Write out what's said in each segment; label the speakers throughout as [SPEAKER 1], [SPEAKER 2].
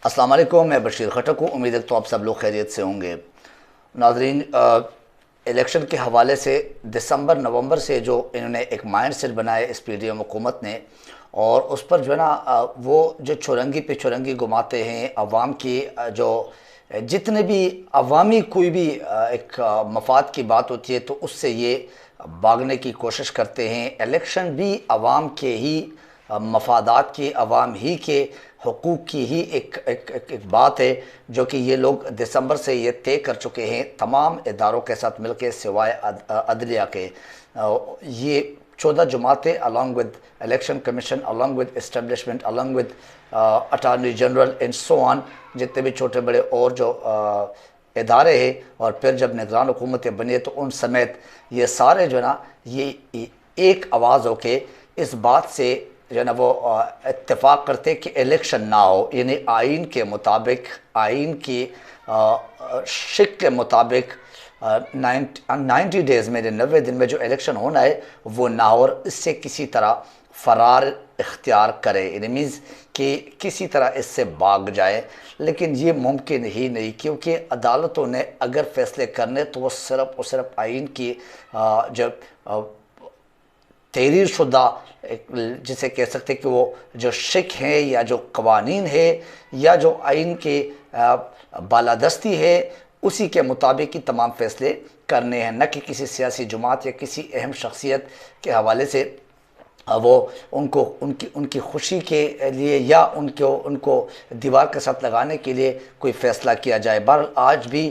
[SPEAKER 1] السلام علیکم، میں بشیر خٹک ہوں۔ امید ہے تو آپ سب لوگ خیریت سے ہوں گے۔ ناظرین، الیکشن کے حوالے سے دسمبر نومبر سے جو انہوں نے ایک مائنڈ سیٹ بنایا اس پی ڈی ایم حکومت نے، اور اس پر جو ہے نا وہ جو چورنگی پہ چورنگی گھماتے ہیں عوام کی، جو جتنے بھی عوامی کوئی بھی ایک مفاد کی بات ہوتی ہے تو اس سے یہ بھاگنے کی کوشش کرتے ہیں۔ الیکشن بھی عوام کے ہی مفادات کی، عوام ہی کے حقوق کی ہی ایک بات ہے، جو کہ یہ لوگ دسمبر سے یہ طے کر چکے ہیں تمام اداروں کے ساتھ مل کے سوائے عدلیہ کے۔ یہ 14 جماعتیں along with election commission along with establishment along with attorney general and so on, جتنے بھی چھوٹے بڑے اور جو ادارے ہیں، اور پھر جب نگران حکومتیں بنی تو ان سمیت یہ سارے جو ہے نا یہ ایک آواز ہو کے اس بات سے جو ہے نا وہ اتفاق کرتے کہ الیکشن نہ ہو، یعنی آئین کے مطابق، آئین کی شک کے مطابق 90 ڈیز میں، 90 دن میں جو الیکشن ہونا ہے وہ نہ ہو، اور اس سے کسی طرح فرار اختیار کرے، یعنی مینز کہ کسی طرح اس سے بھاگ جائے۔ لیکن یہ ممکن ہی نہیں، کیونکہ عدالتوں نے اگر فیصلے کرنے تو وہ صرف اور صرف آئین کی جو تحریر شدہ، جسے کہہ سکتے کہ وہ جو شک ہیں یا جو قوانین ہے یا جو آئین کے بالادستی ہے اسی کے مطابق ہی تمام فیصلے کرنے ہیں، نہ کہ کسی سیاسی جماعت یا کسی اہم شخصیت کے حوالے سے وہ ان کی خوشی کے لیے یا ان کو دیوار کے ساتھ لگانے کے لیے کوئی فیصلہ کیا جائے۔ بہرحال آج بھی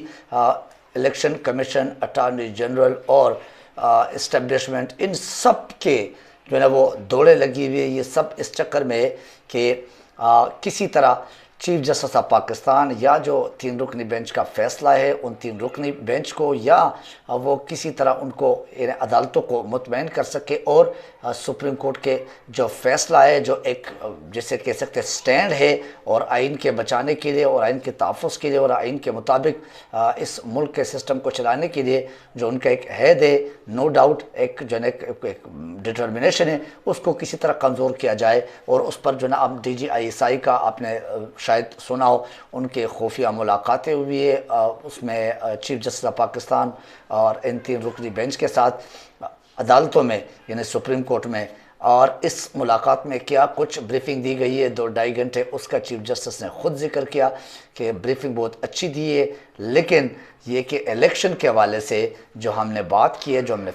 [SPEAKER 1] الیکشن کمیشن، اٹارنی جنرل اور اسٹیبلشمنٹ، ان سب کے جو ہے نا وہ دوڑے لگی ہوئی ہے، یہ سب اس چکر میں ہے کہ کسی طرح چیف جسٹس آف پاکستان یا جو 3 رکنی بینچ کا فیصلہ ہے، ان 3 رکنی بینچ کو یا وہ کسی طرح ان کو عدالتوں کو مطمئن کر سکے، اور سپریم کورٹ کے جو فیصلہ ہے، جو ایک جسے کہہ سکتے سٹینڈ ہے، اور آئین کے بچانے کے لیے اور آئین کے تحفظ کے لیے اور آئین کے مطابق اس ملک کے سسٹم کو چلانے کے لیے جو ان کا ایک عہد ہے، نو ڈاؤٹ ایک جو ایک ڈٹرمنیشن ہے، اس کو کسی طرح کمزور کیا جائے۔ اور اس پر جو نا اب D G I S I کا آپ نے شاید سنا ہو، ان کے خفیہ ملاقاتیں ہوئی ہے اس میں چیف جسٹس آف پاکستان اور ان 3 رکنی بینچ کے ساتھ عدالتوں میں، یعنی سپریم کورٹ میں، اور اس ملاقات میں کیا کچھ بریفنگ دی گئی ہے 2-2.5 گھنٹے، اس کا چیف جسٹس نے خود ذکر کیا کہ بریفنگ بہت اچھی دی ہے، لیکن یہ کہ الیکشن کے حوالے سے جو ہم نے بات کی ہے، جو ہم نے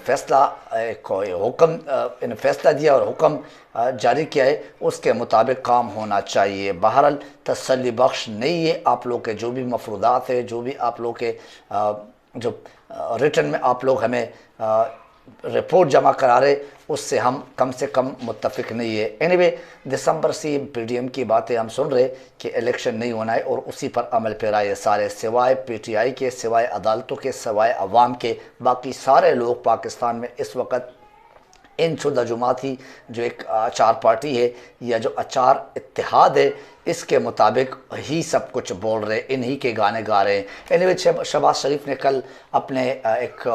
[SPEAKER 1] فیصلہ دیا اور حکم جاری کیا ہے، اس کے مطابق کام ہونا چاہیے۔ بہرحال تسلی بخش نہیں ہے، آپ لوگ کے جو بھی مفروضات ہیں، جو بھی آپ لوگ کے جو ریٹن میں آپ لوگ ہمیں رپورٹ جمع کرا رہے، اس سے ہم کم سے کم متفق نہیں ہے۔ اینی دسمبر سے پی ڈی ایم کی باتیں ہم سن رہے کہ الیکشن نہیں ہونا ہے، اور اسی پر عمل پیرا ہے سارے، سوائے پی ٹی آئی کے، سوائے عدالتوں کے، سوائے عوام کے، باقی سارے لوگ پاکستان میں اس وقت ان 14 جماعتی جو ایک اچار پارٹی ہے یا جو اچار اتحاد ہے، اس کے مطابق ہی سب کچھ بول رہے، انہی کے گانے گا رہے ہیں۔ اینی شہباز شریف نے کل اپنے ایک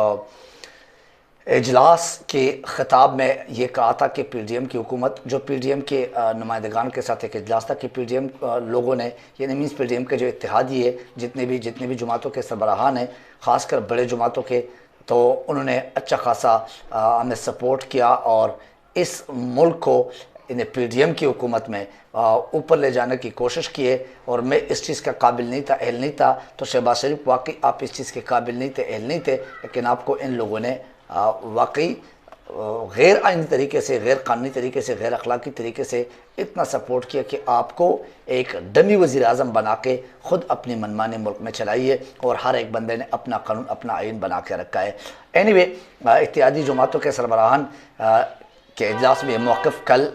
[SPEAKER 1] اجلاس کے خطاب میں یہ کہا تھا کہ پی ڈی ایم کی حکومت، جو پی ڈی ایم کے نمائندگان کے ساتھ ایک اجلاس تھا، کہ پی ڈی ایم لوگوں نے، یعنی مینس پی ڈی ایم کے جو اتحادی ہے، جتنے بھی جماعتوں کے سربراہان ہیں، خاص کر بڑے جماعتوں کے، تو انہوں نے اچھا خاصا ہمیں سپورٹ کیا، اور اس ملک کو پی ڈی ایم کی حکومت میں اوپر لے جانے کی کوشش کی ہے۔ اور میں اس چیز کا قابل نہیں تھا، اہل نہیں تھا، تو شہباز شریف واقعی آپ اس چیز کے قابل نہیں تھے، اہل نہیں تھے، لیکن آپ کو ان لوگوں نے واقعی غیر آئینی طریقے سے، غیر قانونی طریقے سے، غیر اخلاقی طریقے سے اتنا سپورٹ کیا کہ آپ کو ایک ڈمی وزیر اعظم بنا کے خود اپنی منمانی ملک میں چلائی ہے، اور ہر ایک بندے نے اپنا قانون، اپنا آئین بنا کے رکھا ہے۔ اینی اتحادی جماعتوں کے سربراہان کے اجلاس میں کل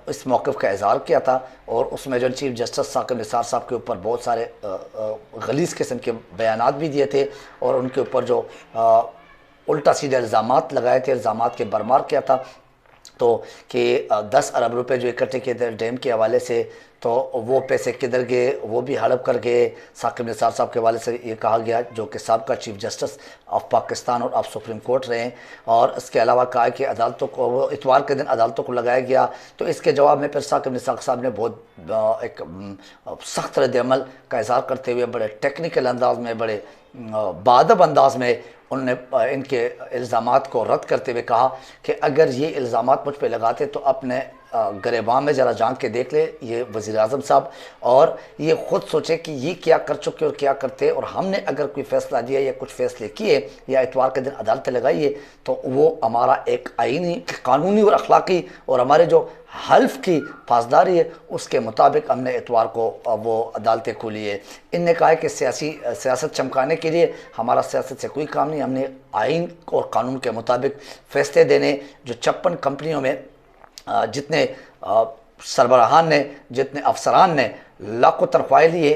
[SPEAKER 1] اس موقف کا اظہار کیا تھا، اور اس میں جو چیف جسٹس ثاقب نثار صاحب کے اوپر بہت سارے غلیظ قسم کے بیانات بھی دیے تھے، اور ان کے اوپر جو الٹا سیدھے الزامات لگائے تھے، الزامات کے برمار کیا تھا، تو کہ 10 ارب روپے جو اکٹھے کیے تھے ڈیم کے حوالے سے، تو وہ پیسے کدھر گئے وہ بھی ہڑپ کر گئے۔ ثاقب نثار صاحب کے والد سے یہ کہا گیا، جو کہ سابقہ چیف جسٹس آف پاکستان اور اب سپریم کورٹ رہے ہیں، اور اس کے علاوہ کہا کہ عدالتوں کو وہ اتوار کے دن عدالتوں کو لگایا گیا۔ تو اس کے جواب میں پھر ثاقب نثار صاحب نے بہت ایک سخت رد عمل کا اظہار کرتے ہوئے بڑے ٹیکنیکل انداز میں، بڑے بادب انداز میں انہوں نے ان کے الزامات کو رد کرتے ہوئے کہا کہ اگر یہ الزامات مجھ پہ لگاتے تو اپنے گریباں میں ذرا جھانک کے دیکھ لے یہ وزیر اعظم صاحب، اور یہ خود سوچے کہ یہ کیا کر چکے اور کیا کرتے، اور ہم نے اگر کوئی فیصلہ دیا یا کچھ فیصلے کیے یا اتوار کے دن عدالتیں لگائیے تو وہ ہمارا ایک آئینی، قانونی اور اخلاقی اور ہمارے جو حلف کی پاسداری ہے اس کے مطابق ہم نے اتوار کو وہ عدالتیں کھولی ہے۔ ان نے کہا ہے کہ سیاست چمکانے کے لیے ہمارا سیاست سے کوئی کام نہیں، ہم نے آئین اور قانون کے مطابق فیصلے دینے۔ جو 56 کمپنیوں میں جتنے سربراہان نے، جتنے افسران نے لاکھوں تنخواہیں لیے،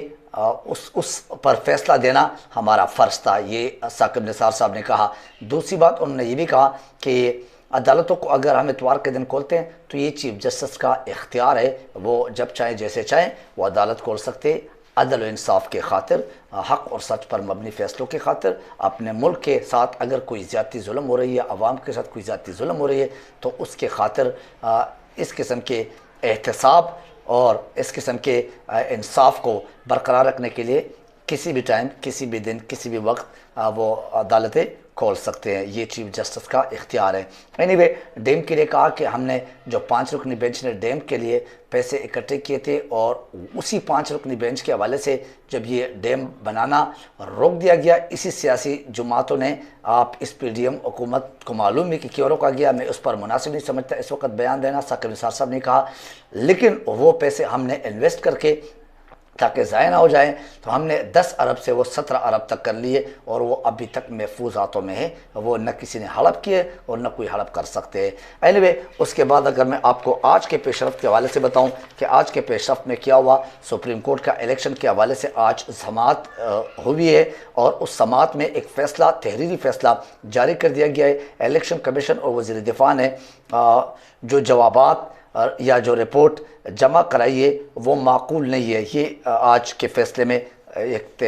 [SPEAKER 1] اس پر فیصلہ دینا ہمارا فرض تھا، یہ ثاقب نثار صاحب نے کہا۔ دوسری بات انہوں نے یہ بھی کہا کہ عدالتوں کو اگر ہم اتوار کے دن کھولتے ہیں تو یہ چیف جسٹس کا اختیار ہے، وہ جب چاہیں جیسے چاہیں وہ عدالت کھول سکتے، عدل و انصاف کے خاطر، حق اور سچ پر مبنی فیصلوں کے خاطر، اپنے ملک کے ساتھ اگر کوئی زیادتی ظلم ہو رہی ہے، عوام کے ساتھ کوئی زیادتی ظلم ہو رہی ہے تو اس کے خاطر اس قسم کے احتساب اور اس قسم کے انصاف کو برقرار رکھنے کے لیے کسی بھی ٹائم، کسی بھی دن، کسی بھی وقت وہ عدالتیں کھول سکتے ہیں، یہ چیف جسٹس کا اختیار ہے۔ اینی ڈیم کے لیے کہا کہ ہم نے جو 5 رکنی بینچ نے ڈیم کے لیے پیسے اکٹھے کیے تھے، اور اسی 5 رکنی بینچ کے حوالے سے جب یہ ڈیم بنانا روک دیا گیا، اسی سیاسی جماعتوں نے، آپ اس پی ڈی ایم حکومت کو معلوم ہے کہ کیوں روکا گیا، میں اس پر مناسب نہیں سمجھتا اس وقت بیان دینا، ثاقب نثار صاحب نے کہا، لیکن وہ پیسے ہم نے انویسٹ کر کے تاکہ ضائع نہ ہو جائیں تو ہم نے 10 ارب سے وہ 17 ارب تک کر لیے، اور وہ ابھی تک محفوظ ہاتھوں میں ہے، وہ نہ کسی نے ہڑپ کیے اور نہ کوئی ہڑپ کر سکتے ہیں۔ اینی اس کے بعد اگر میں آپ کو آج کے پیش رفت کے حوالے سے بتاؤں کہ آج کے پیش رفت میں کیا ہوا، سپریم کورٹ کا الیکشن کے حوالے سے آج سماعت ہوئی ہے، اور اس سماعت میں ایک فیصلہ، تحریری فیصلہ جاری کر دیا گیا ہے۔ الیکشن کمیشن اور وزیر دفاع نے جو جوابات یا جو رپورٹ جمع کرائی ہے وہ معقول نہیں ہے، یہ آج کے فیصلے میں ایک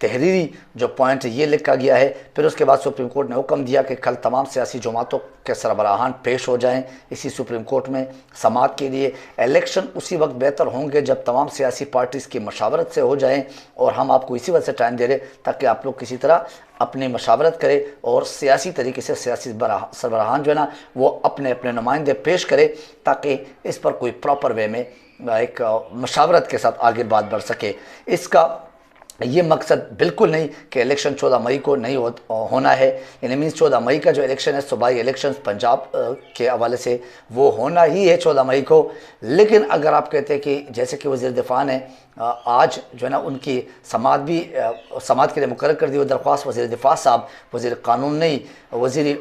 [SPEAKER 1] تحریری جو پوائنٹ یہ لکھا گیا ہے۔ پھر اس کے بعد سپریم کورٹ نے حکم دیا کہ کل تمام سیاسی جماعتوں کے سربراہان پیش ہو جائیں اسی سپریم کورٹ میں سماعت کے لیے۔ الیکشن اسی وقت بہتر ہوں گے جب تمام سیاسی پارٹیز کی مشاورت سے ہو جائیں، اور ہم آپ کو اسی وجہ سے ٹائم دے رہے تاکہ آپ لوگ کسی طرح اپنی مشاورت کرے اور سیاسی طریقے سے سیاسی سربراہان جو ہے نا وہ اپنے اپنے نمائندے پیش کرے، تاکہ اس پر کوئی پراپر وے میں ایک مشاورت کے ساتھ آگے بات بڑھ سکے۔ اس کا یہ مقصد بالکل نہیں کہ الیکشن 14 مئی کو نہیں ہونا ہے، یعنی مینس 14 مئی کا جو الیکشن ہے، صوبائی الیکشن پنجاب کے حوالے سے وہ ہونا ہی ہے 14 مئی کو۔ لیکن اگر آپ کہتے ہیں کہ جیسے کہ وزیر دفاع نے آج جو ہے نا ان کی سماعت کے لیے مقرر کر دی، وہ درخواست وزیر دفاع صاحب، وزیر قانون نہیں، وزیر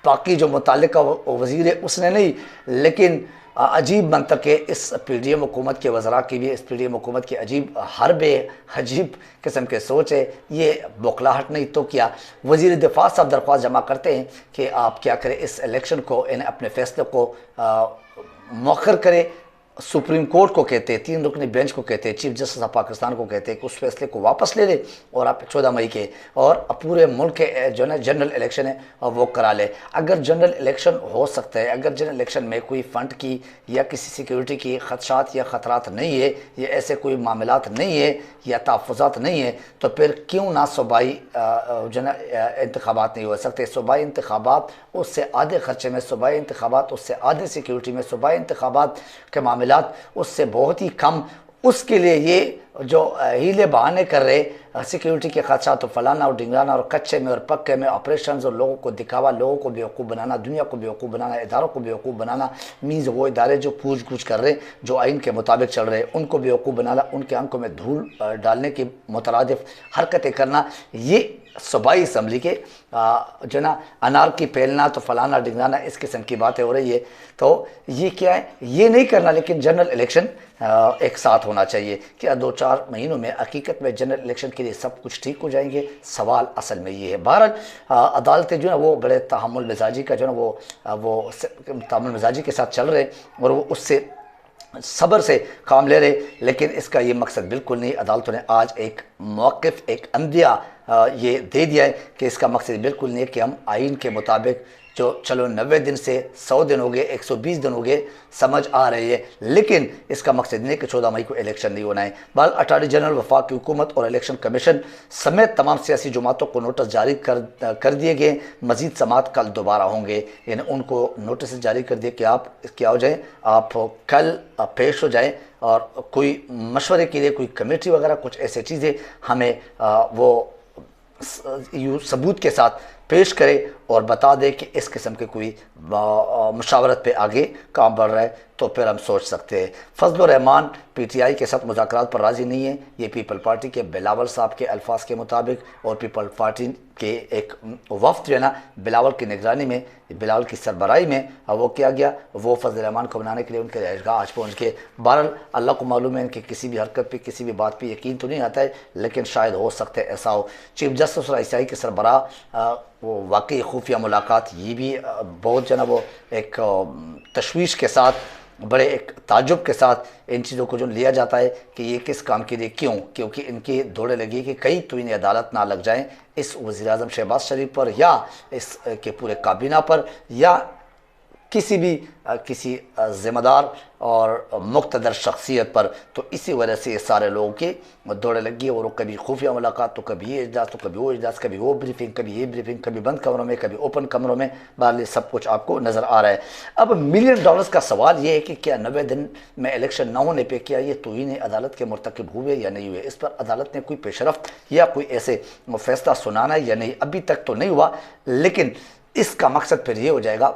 [SPEAKER 1] باقی جو متعلقہ وزیر ہے اس نے نہیں، لیکن عجیب منطق ہے اس پی ڈی ایم حکومت کے وزراء کی بھی، اس پی ڈی ایم حکومت کی عجیب حرب ہے، عجیب قسم کے سوچ ہے، یہ بوکھلاہٹ نہیں تو کیا۔ وزیر دفاع صاحب درخواست جمع کرتے ہیں کہ آپ کیا کریں، اس الیکشن کو، انہیں اپنے فیصلے کو مؤخر کرے۔ سپریم کورٹ کو کہتے ہیں، 3 رکنی بینچ کو کہتے ہیں، چیف جسٹس آف پاکستان کو کہتے ہیں کہ اس فیصلے کو واپس لے لے اور آپ 14 مئی کے اور پورے ملک کے جو ہے نا جنرل الیکشن ہے وہ کرا لے۔ اگر جنرل الیکشن ہو سکتا ہے، اگر جنرل الیکشن میں کوئی فنڈ کی یا کسی سیکیورٹی کی خدشات یا خطرات نہیں ہے، یا ایسے کوئی معاملات نہیں ہے یا تحفظات نہیں ہے، تو پھر کیوں نہ صوبائی جو ہے نا انتخابات نہیں ہو سکتے۔ صوبائی انتخابات اس سے آدھے خرچے میں، صوبائی انتخابات اس سے آدھے سیکیورٹی میں، صوبائی انتخابات کے معاملات اس سے بہت ہی کم۔ اس کے لیے یہ جو ہیلے بہانے کر رہے، سیکیورٹی کے خدشات، فلانا اور ڈنگرانا اور کچے میں اور پکے میں آپریشنز اور لوگوں کو دکھاوا، لوگوں کو بیوقوف بنانا، دنیا کو بیوقوف بنانا، اداروں کو بیوقوف بنانا، مینز وہ ادارے جو پوچھ گچھ کر رہے، جو آئین کے مطابق چل رہے، ان کو بیوقوف بنانا، ان کے آنکھوں میں دھول ڈالنے کی مترادف حرکتیں کرنا، یہ صوبائی اسمبلی کے جو ہے نا انار کی پھیلنا تو فلانا ڈنگرانا اس قسم کی باتیں ہو رہی ہے۔ تو یہ کیا ہے، یہ نہیں کرنا، لیکن جنرل الیکشن ایک ساتھ ہونا چاہیے۔ کیا 2-4 مہینوں میں حقیقت میں جنرل الیکشن کے لیے سب کچھ ٹھیک ہو جائیں گے؟ سوال اصل میں یہ ہے۔ بہرحال عدالتیں جو ہے وہ بڑے تحمل مزاجی کا جو ہے وہ تحمل مزاجی کے ساتھ چل رہے، اور وہ اس سے صبر سے کام لے رہے، لیکن اس کا یہ مقصد بالکل نہیں۔ عدالتوں نے آج ایک موقف، ایک عندیہ یہ دے دیا ہے کہ اس کا مقصد بالکل نہیں ہے کہ ہم آئین کے مطابق جو چلو 90 دن سے 100 دن ہو گئے، 120 دن ہو گئے، سمجھ آ رہی ہے، لیکن اس کا مقصد نہیں ہے کہ 14 مئی کو الیکشن نہیں ہونا ہے۔ بہرحال اٹارنی جنرل، وفاقی حکومت اور الیکشن کمیشن سمیت تمام سیاسی جماعتوں کو نوٹس جاری کر دیے گئے، مزید سماعت کل دوبارہ ہوں گے۔ یعنی ان کو نوٹس جاری کر دیے کہ آپ کیا ہو جائیں، آپ کل پیش ہو جائیں اور کوئی مشورے کے لیے کوئی کمیٹی وغیرہ کچھ ایسے چیزیں ہمیں وہ ثبوت کے ساتھ پیش کرے اور بتا دے کہ اس قسم کے کوئی مشاورت پہ آگے کام بڑھ رہا ہے، تو پھر ہم سوچ سکتے ہیں۔ فضل الرحمان پی ٹی آئی کے ساتھ مذاکرات پر راضی نہیں ہے، یہ پیپل پارٹی کے بلاول صاحب کے الفاظ کے مطابق، اور پیپل پارٹی کے ایک وفد جو ہے نا بلاول کی نگرانی میں، بلاول کی سربراہی میں وہ کیا گیا، وہ فضل الرحمان کو منانے کے لیے ان کے رہائش گاہ آج پہنچ گئے۔ بہرحال اللہ کو معلوم ہے ان کی کسی بھی حرکت پہ، کسی بھی بات پہ یقین تو نہیں آتا ہے، لیکن شاید ہو سکتا ہے ایسا ہو۔ چیف جسٹس اور آئی سی آئی کے سربراہ وہ واقعی خفیہ ملاقات، یہ بھی بہت جو ہے نا وہ ایک تشویش کے ساتھ، بڑے ایک تعجب کے ساتھ ان چیزوں کو جو لیا جاتا ہے کہ یہ کس کام کے لیے، کیوں؟ کیونکہ ان کی دوڑے لگی کہ کہیں تو انہیں عدالت نہ لگ جائیں اس وزیر اعظم شہباز شریف پر، یا اس کے پورے کابینہ پر، یا کسی ذمہ دار اور مقتدر شخصیت پر۔ تو اسی وجہ سے یہ سارے لوگوں کی دوڑے لگی، اور وہ کبھی خفیہ ملاقات، تو کبھی یہ اجلاس، تو کبھی وہ اجلاس، کبھی وہ بریفنگ، کبھی یہ بریفنگ، کبھی بند کمروں میں، کبھی اوپن کمروں میں، بہرحال سب کچھ آپ کو نظر آ رہا ہے۔ اب $1,000,000 کا سوال یہ ہے کہ کیا 90 دن میں الیکشن نہ ہونے پہ کیا یہ توہین عدالت کے مرتکب ہوئے یا نہیں ہوئے؟ اس پر عدالت نے کوئی پیش رفت یا کوئی ایسے فیصلہ سنانا ہے یا نہیں، ابھی تک تو نہیں ہوا، لیکن اس کا مقصد پھر یہ ہو جائے گا،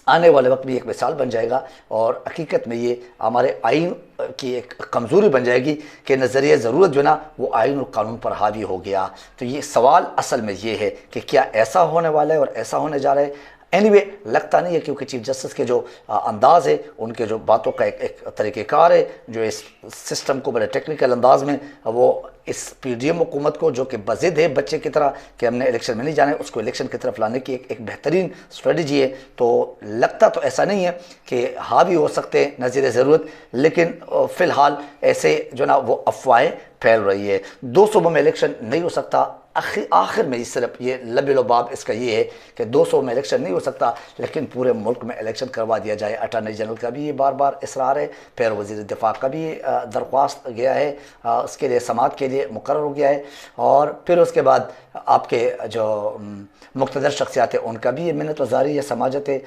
[SPEAKER 1] آنے والے وقت میں ایک مثال بن جائے گا، اور حقیقت میں یہ ہمارے آئین کی ایک کمزوری بن جائے گی کہ نظریہ ضرورت جو نا وہ آئین اور قانون پر حاوی ہو گیا۔ تو یہ سوال اصل میں یہ ہے کہ کیا ایسا ہونے والا ہے اور ایسا ہونے جا رہا ہے؟ اینی لگتا نہیں ہے، کیونکہ چیف جسٹس کے جو انداز ہے، ان کے جو باتوں کا ایک طریقہ کار ہے، جو اس سسٹم کو بڑے ٹیکنیکل انداز میں وہ اس پی ڈی ایم حکومت کو، جو کہ بضد ہے بچے کی طرح کہ ہم نے الیکشن میں نہیں جانا ہے، اس کو الیکشن کی طرف لانے کی ایک بہترین اسٹریٹجی ہے۔ تو لگتا تو ایسا نہیں ہے کہ حاوی ہو سکتے ہیں نظیر ضرورت، لیکن فی الحال ایسے جو نا وہ افواہیں پھیل رہی ہے۔ 2 صوبوں میں الیکشن نہیں ہو سکتا، آخر میں صرف یہ لب لباب اس کا یہ ہے کہ 2 صوبوں میں الیکشن نہیں ہو سکتا، لیکن پورے ملک میں الیکشن کروا دیا جائے۔ اٹارنی جنرل کا بھی یہ بار بار اصرار ہے، پھر وزیر دفاع کا بھی درخواست گیا ہے، اس کے لیے سماعت کے لیے مقرر ہو گیا ہے، اور پھر اس کے بعد آپ کے جو مقتدر شخصیات ہیں ان کا بھی یہ منت وزاری ہے، سماجت ہے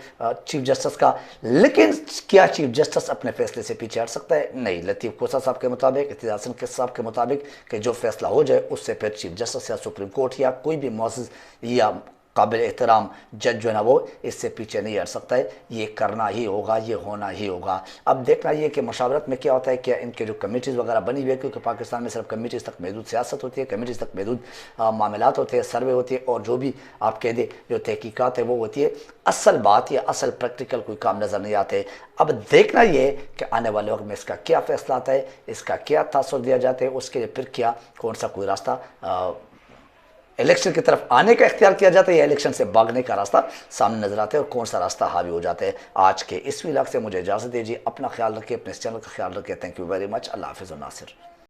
[SPEAKER 1] چیف جسٹس کا۔ لیکن کیا چیف جسٹس اپنے فیصلے سے پیچھے ہٹ سکتا ہے؟ نہیں۔ لطیف کوسہ صاحب کے مطابق، اعتزاز حسن صاحب کے مطابق کہ جو فیصلہ ہو جائے اس سے پھر چیف جسٹس یا سپریم کورٹ یا کوئی بھی معزز یا قابل احترام جج جو ہے نا وہ اس سے پیچھے نہیں ہٹ سکتا ہے، یہ کرنا ہی ہوگا، یہ ہونا ہی ہوگا۔ اب دیکھنا یہ کہ مشاورت میں کیا ہوتا ہے، کیا ان کے جو کمیٹیز وغیرہ بنی ہوئی ہے، کیونکہ پاکستان میں صرف کمیٹیز تک محدود سیاست ہوتی ہے، کمیٹیز تک محدود معاملات ہوتے ہیں، سروے ہوتی ہے، اور جو بھی آپ کہہ دیں جو تحقیقات ہے وہ ہوتی ہے، اصل بات یا اصل پریکٹیکل کوئی کام نظر نہیں آتے۔ اب دیکھنا یہ ہے کہ آنے والے وقت میں اس کا کیا فیصلہ آتا ہے، اس کا کیا تاثر دیا جاتا ہے، اس کے لیے پھر کیا کون سا کوئی راستہ الیکشن کی طرف آنے کا اختیار کیا جاتا ہے، یا الیکشن سے بھاگنے کا راستہ سامنے نظر آتا ہے، اور کون سا راستہ حاوی ہو جاتا ہے۔ آج کے اس ولاگ سے مجھے اجازت دیجیے، اپنا خیال رکھیے، اپنے اس چینل کا خیال رکھیے۔ Thank you very much. اللہ حافظ و ناصر۔